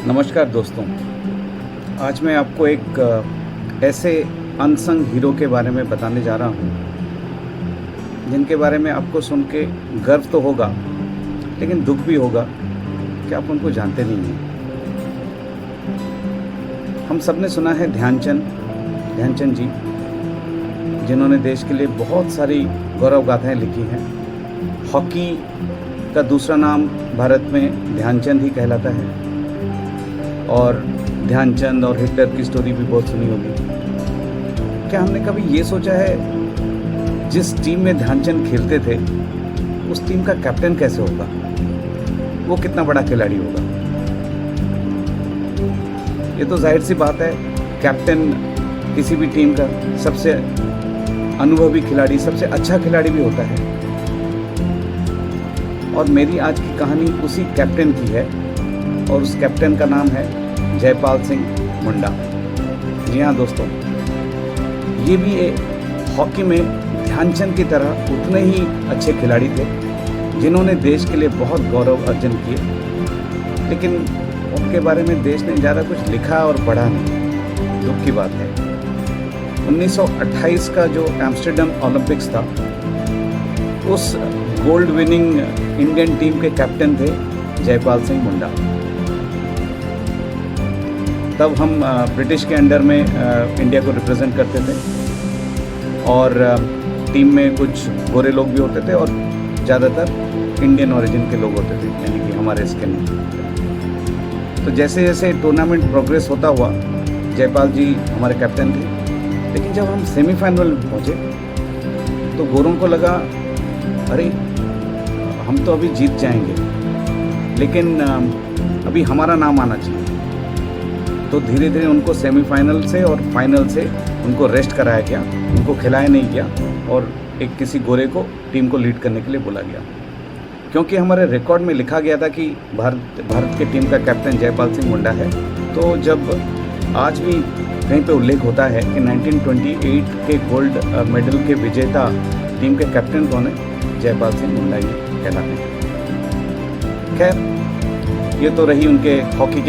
नमस्कार दोस्तों। आज मैं आपको एक ऐसे अनसंग हीरो के बारे में बताने जा रहा हूँ जिनके बारे में आपको सुन के गर्व तो होगा लेकिन दुख भी होगा कि आप उनको जानते नहीं हैं। हम सब ने सुना है ध्यानचंद जी, जिन्होंने देश के लिए बहुत सारी गौरव गाथाएँ लिखी हैं। हॉकी का दूसरा नाम भारत में ध्यानचंद ही कहलाता है और ध्यानचंद और हिटलर की स्टोरी भी बहुत सुनी होगी। क्या हमने कभी ये सोचा है जिस टीम में ध्यानचंद खेलते थे उस टीम का कैप्टन कैसे होगा, वो कितना बड़ा खिलाड़ी होगा। ये तो जाहिर सी बात है, कैप्टन किसी भी टीम का सबसे अनुभवी खिलाड़ी, सबसे अच्छा खिलाड़ी भी होता है। और मेरी आज की कहानी उसी कैप्टन की है और उस कैप्टन का नाम है जयपाल सिंह मुंडा। जी हाँ दोस्तों, ये भी हॉकी में ध्यानचंद की तरह उतने ही अच्छे खिलाड़ी थे जिन्होंने देश के लिए बहुत गौरव अर्जन किए, लेकिन उनके बारे में देश ने ज़्यादा कुछ लिखा और पढ़ा नहीं। दुख की बात है। 1928 का जो एम्स्टर्डम ओलंपिक्स था, उस गोल्ड विनिंग इंडियन टीम के कैप्टन थे जयपाल सिंह मुंडा। तब हम ब्रिटिश के अंडर में इंडिया को रिप्रेजेंट करते थे और टीम में कुछ गोरे लोग भी होते थे और ज़्यादातर इंडियन ओरिजिन के लोग होते थे, यानी कि हमारे स्किन। तो जैसे जैसे टूर्नामेंट प्रोग्रेस होता हुआ, जयपाल जी हमारे कैप्टन थे, लेकिन जब हम सेमीफाइनल में पहुँचे तो गोरों को लगा अरे हम तो अभी जीत जाएंगे, लेकिन अभी हमारा नाम आना चाहिए। तो धीरे धीरे उनको सेमीफाइनल से और फाइनल से उनको रेस्ट कराया गया, उनको खिलाया नहीं गया और एक किसी गोरे को टीम को लीड करने के लिए बोला गया, क्योंकि हमारे रिकॉर्ड में लिखा गया था कि भारत के टीम का कैप्टन जयपाल सिंह मुंडा है। तो जब आज भी कहीं पे उल्लेख होता है कि 1928 के गोल्ड मेडल के विजेता टीम के कैप्टन कौन है, जयपाल सिंह मुंडा ही कहलाते हैं। खैर, ये तो रही उनके हॉकी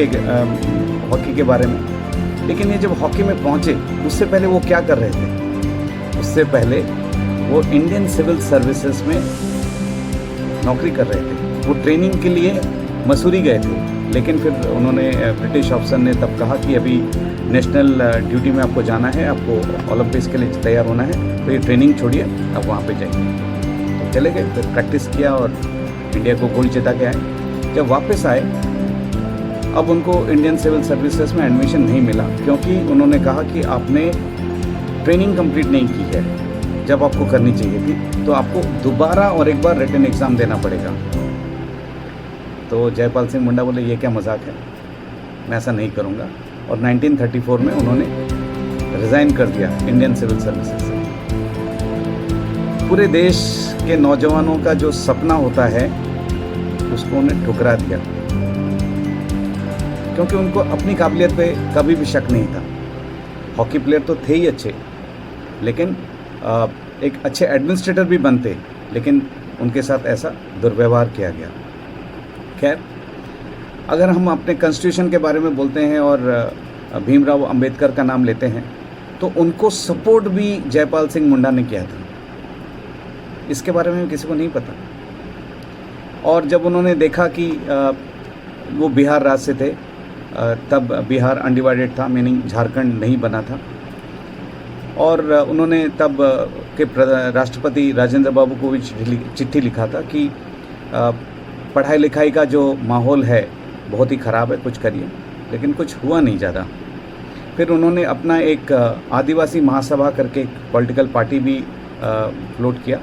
के बारे में। लेकिन ये जब हॉकी में पहुंचे उससे पहले वो क्या कर रहे थे? उससे पहले वो इंडियन सिविल सर्विसेज में नौकरी कर रहे थे। वो ट्रेनिंग के लिए मसूरी गए थे, लेकिन फिर उन्होंने ब्रिटिश ऑफिसर ने तब कहा कि अभी नेशनल ड्यूटी में आपको जाना है, आपको ओलंपिक्स के लिए तैयार होना है, तो ये ट्रेनिंग छोड़िए, आप वहाँ पे जाइए। तो चले गए, फिर प्रैक्टिस किया और इंडिया को गोल्ड जिता के आए। जब वापस आए, अब उनको इंडियन सिविल सर्विसेज में एडमिशन नहीं मिला, क्योंकि उन्होंने कहा कि आपने ट्रेनिंग कंप्लीट नहीं की है जब आपको करनी चाहिए थी, तो आपको दोबारा और एक बार रिटन एग्ज़ाम देना पड़ेगा। तो जयपाल सिंह मुंडा बोले ये क्या मजाक है, मैं ऐसा नहीं करूँगा। और 1934 में उन्होंने रिज़ाइन कर दिया इंडियन सिविल सर्विसेज से। पूरे देश के नौजवानों का जो सपना होता है उसको उन्हें ठुकरा दिया, क्योंकि उनको अपनी काबिलियत पे कभी भी शक नहीं था। हॉकी प्लेयर तो थे ही अच्छे, लेकिन एक अच्छे एडमिनिस्ट्रेटर भी बनते, लेकिन उनके साथ ऐसा दुर्व्यवहार किया गया। खैर, अगर हम अपने कॉन्स्टिट्यूशन के बारे में बोलते हैं और भीमराव अंबेडकर का नाम लेते हैं, तो उनको सपोर्ट भी जयपाल सिंह मुंडा ने किया था। इसके बारे में किसी को नहीं पता। और जब उन्होंने देखा कि वो बिहार राज्य से थे, तब बिहार अनडिवाइडेड था, मीनिंग झारखंड नहीं बना था, और उन्होंने तब के राष्ट्रपति राजेंद्र बाबू को भी चिट्ठी लिखा था कि पढ़ाई लिखाई का जो माहौल है बहुत ही ख़राब है, कुछ करिए। लेकिन कुछ हुआ नहीं ज़्यादा। फिर उन्होंने अपना एक आदिवासी महासभा करके एक पॉलिटिकल पार्टी भी फ्लोट किया,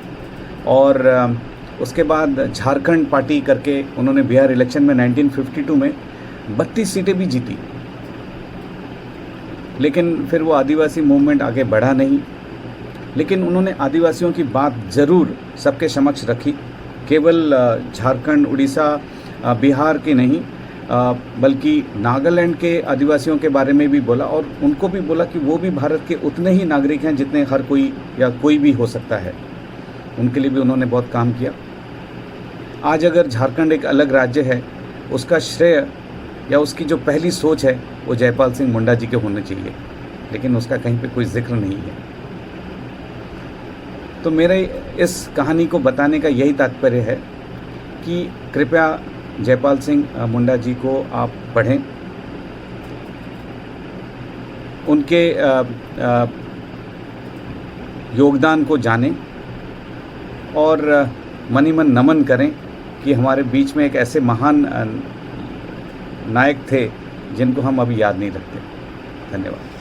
और उसके बाद झारखंड पार्टी करके उन्होंने बिहार इलेक्शन में 1952 में 32 सीटें भी जीती। लेकिन फिर वो आदिवासी मूवमेंट आगे बढ़ा नहीं। लेकिन उन्होंने आदिवासियों की बात ज़रूर सबके समक्ष रखी, केवल झारखंड, उड़ीसा, बिहार की नहीं, बल्कि नागालैंड के आदिवासियों के बारे में भी बोला, और उनको भी बोला कि वो भी भारत के उतने ही नागरिक हैं जितने हर कोई या कोई भी हो सकता है। उनके लिए भी उन्होंने बहुत काम किया। आज अगर झारखंड एक अलग राज्य है, उसका श्रेय या उसकी जो पहली सोच है वो जयपाल सिंह मुंडा जी के होने चाहिए, लेकिन उसका कहीं पे कोई जिक्र नहीं है। तो मेरे इस कहानी को बताने का यही तात्पर्य है कि कृपया जयपाल सिंह मुंडा जी को आप पढ़ें, उनके योगदान को जानें और मन ही मन नमन करें कि हमारे बीच में एक ऐसे महान नायक थे जिनको हम अभी याद नहीं रखते। धन्यवाद।